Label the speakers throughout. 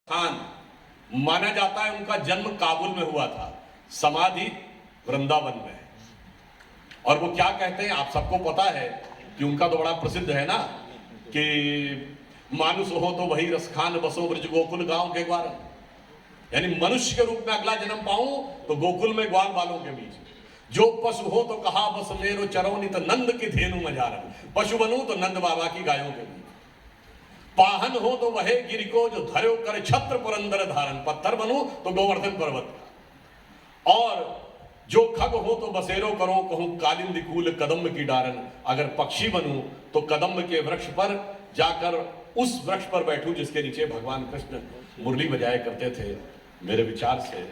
Speaker 1: स्थान माना जाता है, उनका जन्म काबुल में हुआ था, समाधि वृंदावन में। और वो क्या कहते हैं आप सबको पता है कि उनका तो बड़ा प्रसिद्ध है ना कि मानुष हो तो वही रसखान बसो ब्रज गोकुल गांव के ग्वार, यानी मनुष्य के रूप में अगला जन्म पाऊं तो गोकुल में ग्वाल बालों के बीच। जो पशु हो तो कहा बस मेरो चरौनी, तो नंद की धेनु मझारन, पशु बनूं तो नंद बाबा की गायों के बीच। पाहन हो तो वहे गिर को जो धर्यो कर छत्र पुरंदर धारण, पत्थर बनूं तो गोवर्धन पर्वत का। और जो खग हो तो बसेरो करो कहूं कालिंदी कूल कदम्ब की डारन, अगर पक्षी बनूं तो कदम्ब के वृक्ष पर जाकर उस वृक्ष पर बैठूं जिसके नीचे भगवान कृष्ण मुरली बजाया करते थे। मेरे विचार से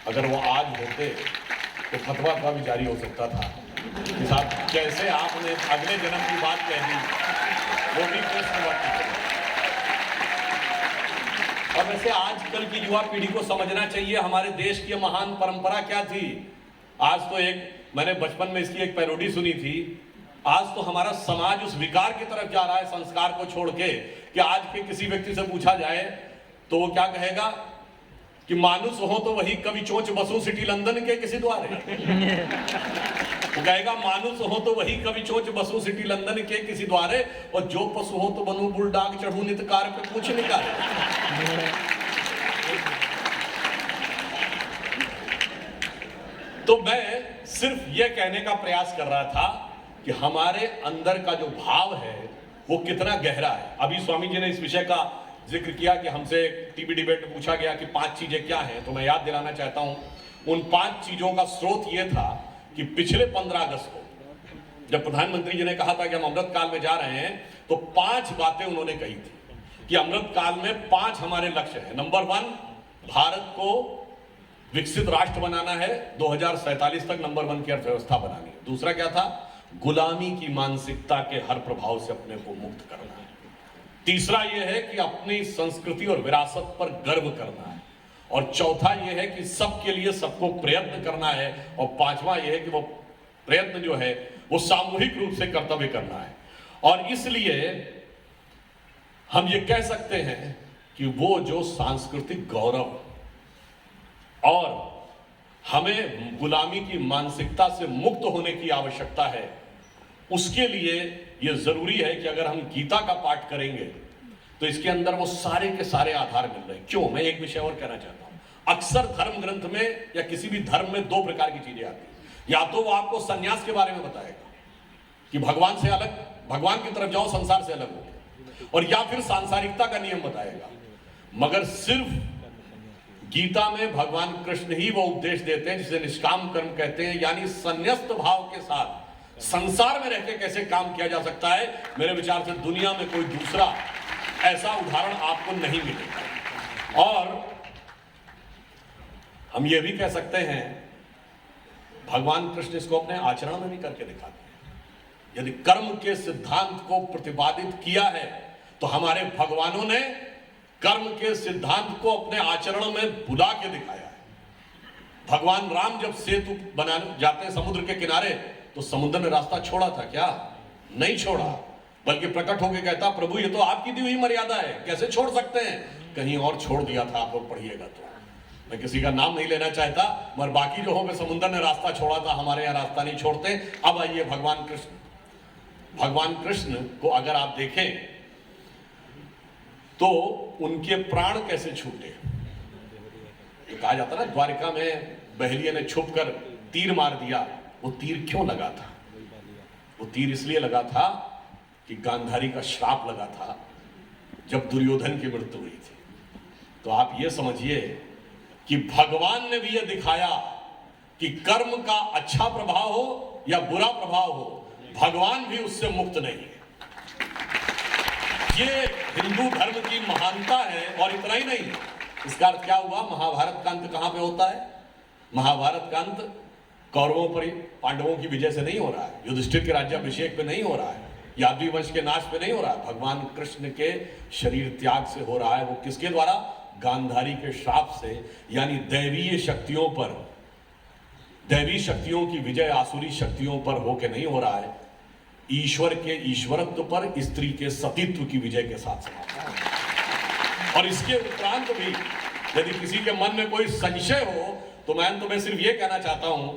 Speaker 1: अगर वो आज होते तो फतवा का भी जारी हो सकता था कि साहब कैसे आपने अगले जन्म की बात कह दी, वो भी कृष्ण भक्त। और वैसे आजकल की युवा पीढ़ी को समझना चाहिए हमारे देश की महान परंपरा क्या थी। आज तो मैंने बचपन में इसकी एक पैरोडी सुनी थी, आज तो हमारा समाज उस विकार की तरफ जा रहा है संस्कार को छोड़ के, कि आज के किसी व्यक्ति से पूछा जाए तो वो क्या कहेगा कि मानुष हो तो वही कवि चोंच बसू सिटी लंदन के किसी द्वारे। वो कहेगा मानुष हो तो वही कवि चोंच बसू सिटी लंदन के किसी द्वारे, और जो पशु हो तो बनू बुलडाग चढ़ू नितकार पे पूछ निकाले। तो मैं सिर्फ यह कहने का प्रयास कर रहा था कि हमारे अंदर का जो भाव है वो कितना गहरा है। अभी स्वामी जी ने इस विषय का जिक्र किया कि हमसे टीवी डिबेट में पूछा गया कि 5 चीजें क्या हैं, तो मैं याद दिलाना चाहता हूं उन 5 चीजों का स्रोत यह था कि पिछले 15 अगस्त को जब प्रधानमंत्री जी ने कहा था कि हम अमृत काल में जा रहे हैं, तो 5 बातें उन्होंने कही थी कि अमृत काल में 5 हमारे लक्ष्य हैं। नंबर 1, भारत को विकसित राष्ट्र बनाना है, 2047 तक नंबर 1 की अर्थव्यवस्था बनानी है। दूसरा क्या था, गुलामी की मानसिकता के हर प्रभाव से अपने को मुक्त करना है। तीसरा यह है कि अपनी संस्कृति और विरासत पर गर्व करना है। और चौथा यह है कि सबके लिए सबको प्रयत्न करना है। और 5वां यह है कि वो प्रयत्न जो है वो सामूहिक रूप से कर्तव्य करना है। और इसलिए हम ये कह सकते हैं कि वो जो सांस्कृतिक गौरव और हमें गुलामी की मानसिकता से मुक्त होने की आवश्यकता है, उसके लिए यह जरूरी है कि अगर हम गीता का पाठ करेंगे तो इसके अंदर वो सारे के सारे आधार मिल रहे हैं। क्यों, मैं एक विषय और कहना चाहता हूं। अक्सर धर्म ग्रंथ में या किसी भी धर्म में 2 प्रकार की चीजें आती हैं। या तो वो आपको सन्यास के बारे में बताएगा कि भगवान से अलग, भगवान की तरफ जाओ, संसार से अलग हो, और या फिर सांसारिकता का नियम बताएगा। मगर सिर्फ गीता में भगवान कृष्ण ही वो उपदेश देते हैं जिसे निष्काम कर्म कहते हैं, यानी संन्यस्त भाव के साथ संसार में रहकर कैसे काम किया जा सकता है। मेरे विचार से दुनिया में कोई दूसरा ऐसा उदाहरण आपको नहीं मिलेगा। और हम ये भी कह सकते हैं भगवान कृष्ण इसको अपने आचरण में भी करके दिखाते हैं। यदि कर्म के सिद्धांत को प्रतिपादित किया है तो हमारे भगवानों ने कर्म के सिद्धांत को अपने आचरण में बुला के दिखाया है। भगवान राम जब सेतु बनाने जाते हैं समुद्र के किनारे, तो समुद्र ने रास्ता छोड़ा था क्या? नहीं छोड़ा, बल्कि प्रकट होकर कहता प्रभु ये तो आपकी दी हुई मर्यादा है, कैसे छोड़ सकते हैं? कहीं और छोड़ दिया था, आप लोग पढ़िएगा। तो मैं किसी का नाम नहीं लेना चाहता, मगर बाकी लोगों में समुद्र ने रास्ता छोड़ा था, हमारे यहाँ रास्ता नहीं छोड़ते। अब आइए भगवान कृष्ण को अगर आप देखें तो उनके प्राण कैसे छूटे। कहा जाता ना द्वारिका में बहेलिया ने छुप कर तीर मार दिया। वो तीर क्यों लगा था? वो तीर इसलिए लगा था कि गांधारी का श्राप लगा था जब दुर्योधन की मृत्यु हुई थी। तो आप ये समझिए कि भगवान ने भी ये दिखाया कि कर्म का अच्छा प्रभाव हो या बुरा प्रभाव हो, भगवान भी उससे मुक्त नहीं है। ये हिंदू धर्म की महानता है। और इतना ही नहीं, इसका अर्थ क्या हुआ? महाभारत का अंत कहां पे होता है? महाभारत का अंत कौरवों पर, पांडवों की विजय से नहीं हो रहा है, युधिष्ठिर के राज्याभिषेक पे नहीं हो रहा है, यादवी वंश के नाश पे नहीं हो रहा है, भगवान कृष्ण के शरीर त्याग से हो रहा है। वो किसके द्वारा? गांधारी के श्राप से, यानी दैवीय शक्तियों पर, दैवी शक्तियों की विजय आसुरी शक्तियों पर होके नहीं हो रहा है, ईश्वर के ईश्वरत्व पर स्त्री के सतीत्व की विजय के साथ समाप्त। और इसके उपरांत भी यदि किसी के मन में कोई संशय हो तो मैं तुम्हें सिर्फ ये कहना चाहता हूं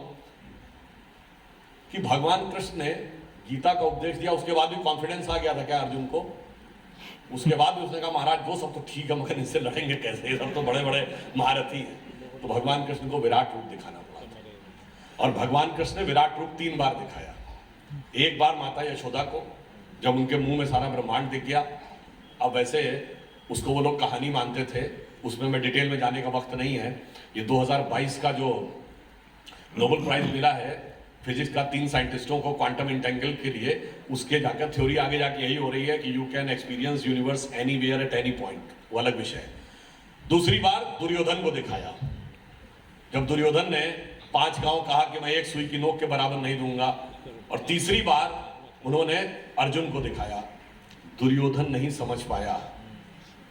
Speaker 1: कि भगवान कृष्ण ने गीता का उपदेश दिया, उसके बाद भी कॉन्फिडेंस आ गया था क्या अर्जुन को? उसके बाद भी उसने कहा महाराज वो सब तो ठीक है मगर इनसे लड़ेंगे कैसे, ये सब तो बड़े बड़े महारथी हैं। तो भगवान कृष्ण को विराट रूप दिखाना पड़ा था और भगवान कृष्ण ने विराट रूप 3 बार दिखाया। एक बार माता यशोदा को, जब उनके मुंह में सारा ब्रह्मांड दिख गया। अब वैसे उसको वो लोग कहानी मानते थे, उसमें मैं डिटेल में जाने का वक्त नहीं है। ये 2022 का जो नोबेल प्राइज मिला है फिजिक्स का 3 साइंटिस्टों को क्वांटम इंटेंगल के लिए, उसके जाकर थ्योरी आगे जाके यही हो रही है कि you can experience universe anywhere at any point, वो अलग विषय है। दूसरी बार दुर्योधन को दिखाया, जब दुर्योधन ने 5 गांव कहा कि मैं एक सुई की नोक के बराबर नहीं दूंगा। और तीसरी बार उन्होंने अर्जुन को दिखाया। दुर्योधन नहीं समझ पाया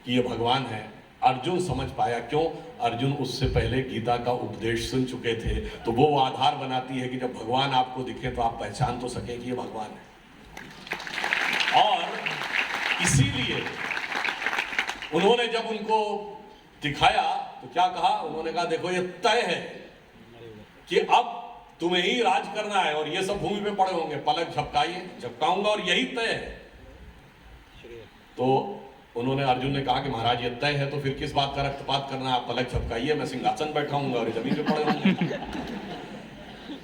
Speaker 1: कि ये भगवान है, अर्जुन समझ पाया। क्यों? अर्जुन उससे पहले गीता का उपदेश सुन चुके थे। तो वो आधार बनाती है कि जब भगवान आपको दिखे तो आप पहचान तो सके कि ये भगवान है। और इसीलिए उन्होंने जब उनको दिखाया तो क्या कहा? उन्होंने कहा देखो ये तय है कि अब तुम्हें ही राज करना है और ये सब भूमि पे पड़े होंगे, पलक झपकाइए, झपकाऊंगा और यही तय है। तो उन्होंने, अर्जुन ने कहा कि महाराज ये तय है तो फिर किस बात का रक्तपात करना है, आप पलक झपकाइए, मैं सिंहासन बैठाऊंगा और जमीन पे पड़े होंगे।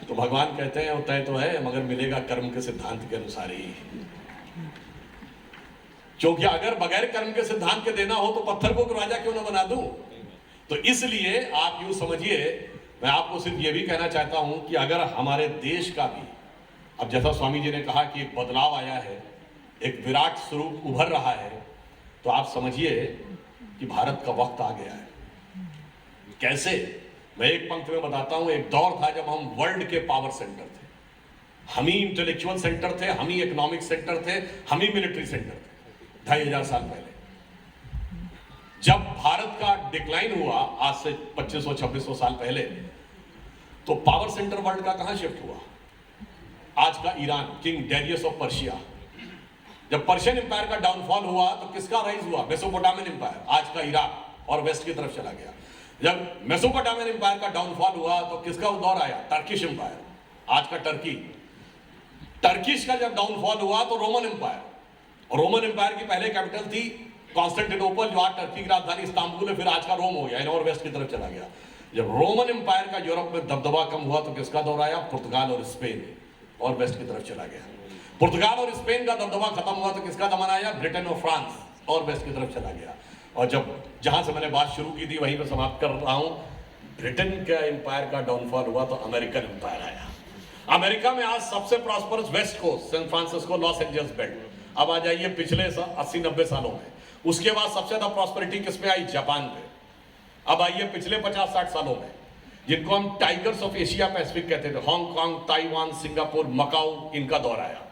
Speaker 1: तो भगवान कहते हैं वो तय तो है मगर मिलेगा कर्म के सिद्धांत के अनुसार ही। क्योंकि अगर बगैर कर्म के सिद्धांत के देना हो तो पत्थर को राजा क्यों ना बना दूं। तो इसलिए आप यूं समझिए, मैं आपको सिर्फ ये भी कहना चाहता हूं कि अगर हमारे देश का भी, अब जैसा स्वामी जी ने कहा कि एक बदलाव आया है, एक विराट स्वरूप उभर रहा है, तो आप समझिए कि भारत का वक्त आ गया है। कैसे? मैं एक पंक्ति में बताता हूं। एक दौर था जब हम वर्ल्ड के पावर सेंटर थे, हम ही इंटेलेक्चुअल सेंटर थे, हम ही इकोनॉमिक सेंटर थे, हम ही मिलिट्री सेंटर थे। 2500 साल पहले जब भारत का डिक्लाइन हुआ, आज से 2500-2600 साल पहले, तो पावर सेंटर वर्ल्ड का कहां शिफ्ट हुआ? आज का Iran, king Darius of Persia. जब पर्शियन एम्पायर का डाउनफॉल हुआ तो किसका राइज हुआ? मेसोपोटामियन एम्पायर, आज का इराक और वेस्ट की तरफ चला गया। जब मेसोपोटामियन एम्पायर का डाउनफॉल हुआ तो किसका दौर आया? टर्किश एम्पायर, आज का टर्की। टर्किश का जब डाउनफॉल हुआ तो रोमन एम्पायर, और रोमन एम्पायर की पहले कैपिटल थी कॉन्स्टेंटिनोपल, जो आज टर्की की राजधानी इस्तांबुल है, फिर आज का रोम हो गया, और वेस्ट की तरफ चला गया। जब रोमन एम्पायर का यूरोप में दबदबा कम हुआ तो किसका दौर आया? पुर्तगाल और स्पेन, और वेस्ट की तरफ चला गया। पुर्तगाल और स्पेन का दबदबा खत्म हुआ तो किसका दमन आया? ब्रिटेन और फ्रांस, और वेस्ट की तरफ चला गया। और जब जहां से मैंने बात शुरू की थी वहीं पर समाप्त कर रहा हूं, ब्रिटेन का एम्पायर का डाउनफॉल हुआ तो अमेरिकन एम्पायर आया। अमेरिका में आज सबसे prosperous west coast, San Francisco, Los Angeles belt. अब आ जाइए पिछले 80-90 सालों में, उसके बाद सबसे ज्यादा प्रॉस्पेरिटी किसमें आई? जापान पे। अब आइए पिछले 50-60 सालों में, जिनको हम टाइगर्स ऑफ एशिया पैसिफिक कहते थे, हांगकांग, ताइवान, सिंगापुर, मकाऊ, इनका दौर आया।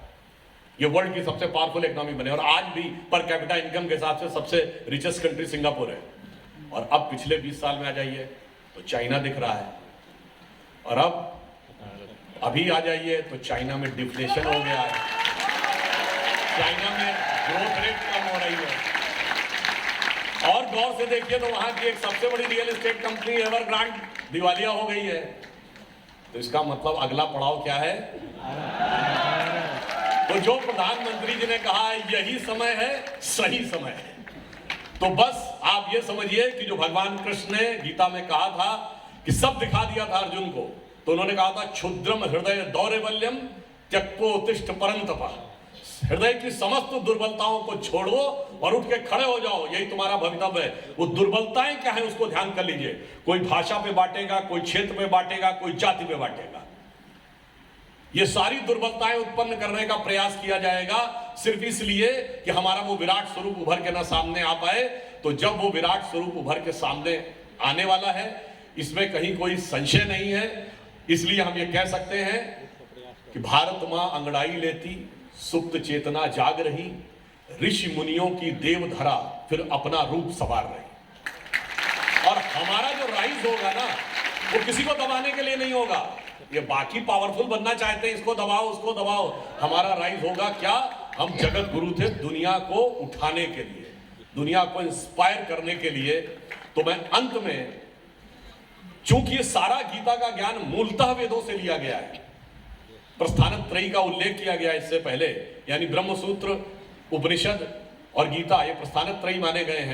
Speaker 1: ये वर्ल्ड की सबसे पावरफुल इकोनॉमी बने, और आज भी पर कैपिटा इनकम के हिसाब से सबसे रिचेस्ट कंट्री सिंगापुर है। और अब पिछले 20 साल में आ जाइए तो चाइना दिख रहा है, और अब अभी आ जाइए तो चाइना में डिफ्लेशन हो गया है, चाइना में ग्रोथ रेट कम हो रही है। और गौर से देखिए तो वहां की एक सबसे बड़ी रियल एस्टेट कंपनी एवरग्रांड दिवालिया हो गई है। तो इसका मतलब अगला पड़ाव क्या है? तो जो प्रधानमंत्री जी ने कहा है यही समय है, सही समय है। तो बस आप ये समझिए कि जो भगवान कृष्ण ने गीता में कहा था कि सब दिखा दिया था अर्जुन को, तो उन्होंने कहा था क्षुद्रम हृदय दौर्बल्यम त्यक्तोत्तिष्ठ परंतपः, हृदय की समस्त दुर्बलताओं को छोड़ो और उठ के खड़े हो जाओ, यही तुम्हारा भवितव्य है। वो दुर्बलताएं क्या है उसको ध्यान कर लीजिए। कोई भाषा पे बांटेगा, कोई क्षेत्र पे बांटेगा, कोई जाति पे बांटेगा। ये सारी दुर्बलताएं उत्पन्न करने का प्रयास किया जाएगा सिर्फ इसलिए कि हमारा वो विराट स्वरूप उभर के ना सामने आ पाए। तो जब वो विराट स्वरूप उभर के सामने आने वाला है, इसमें कहीं कोई संशय नहीं है। इसलिए हम ये कह सकते हैं कि भारत मां अंगड़ाई लेती, सुप्त चेतना जाग रही, ऋषि मुनियों की देवधरा फिर अपना रूप संवार रही। और हमारा जो राइज होगा ना, वो किसी को दबाने के लिए नहीं होगा। ये बाकी पावरफुल बनना चाहते हैं, इसको दबाओ उसको दबाओ, हमारा राइज होगा क्या? हम जगत गुरु थे दुनिया को उठाने के लिए, दुनिया को इंस्पायर करने के लिए। तो मैं अंत में, चूंकि ये सारा गीता का ज्ञान मूलतः वेदों से लिया गया है, प्रस्थानत्रयी का उल्लेख किया गया इससे पहले, यानी ब्रह्मसूत्र, उपनिषद और गीता, ये प्रस्थानत्रयी माने गए हैं।